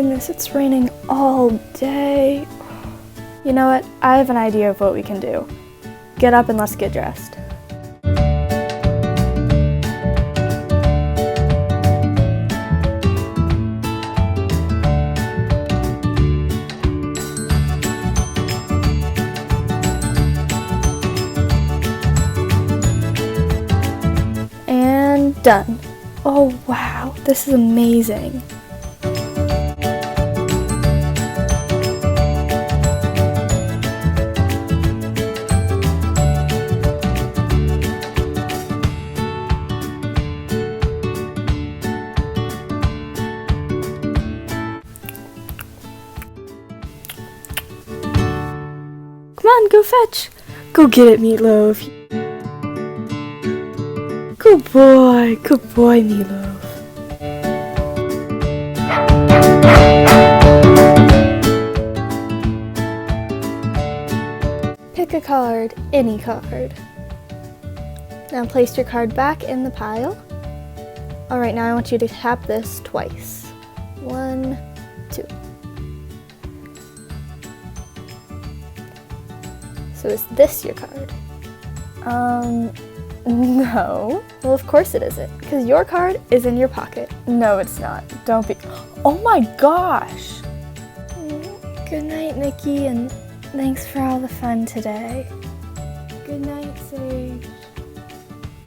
goodness, it's raining all day. You know what? I have an idea of what we can do. Get up and let's get dressed. And done. Oh wow, this is amazing. Come on, go fetch. Go get it, Meatloaf. Good boy, Meatloaf. Pick a card, any card. Now place your card back in the pile. Alright, now I want you to tap this twice. 1, 2. So is this your card? No. Well, of course it isn't, because your card is in your pocket. No, it's not. Don't be. Oh my gosh! Good night, Nikki, and thanks for all the fun today. Good night, Saige.